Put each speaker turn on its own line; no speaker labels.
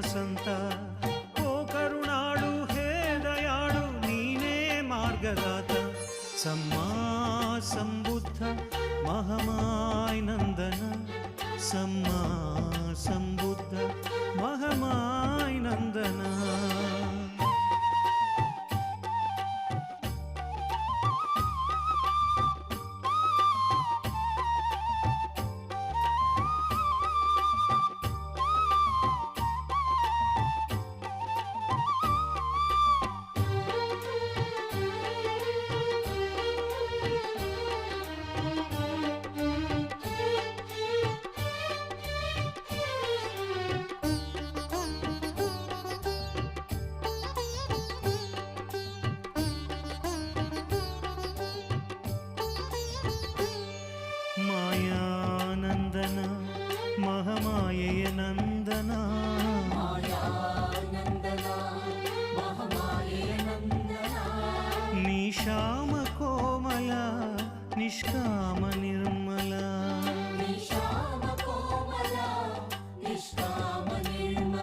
ಸಂತ ಓ ಕರುಣಾಳು ಹೇ ದಯಾಳು ನೀನೇ ಮಾರ್ಗದಾತ ಸಮ್ಮಾ ಸಂಬುದ್ಧ ಮಹಮಾಯ್ ನಂದನ ಸಮ್ಮಾ ಸಂಬುದ್ಧ ಮಹಮಾಯ್ ನಂದನ ಮಾಯಾನಂದನ ಮಹಮಾಯೆಯ ನಂದನ ನೀ ಶ್ಯಾಮ ಕೋಮಲ ನಿಷ್ಕಾಮ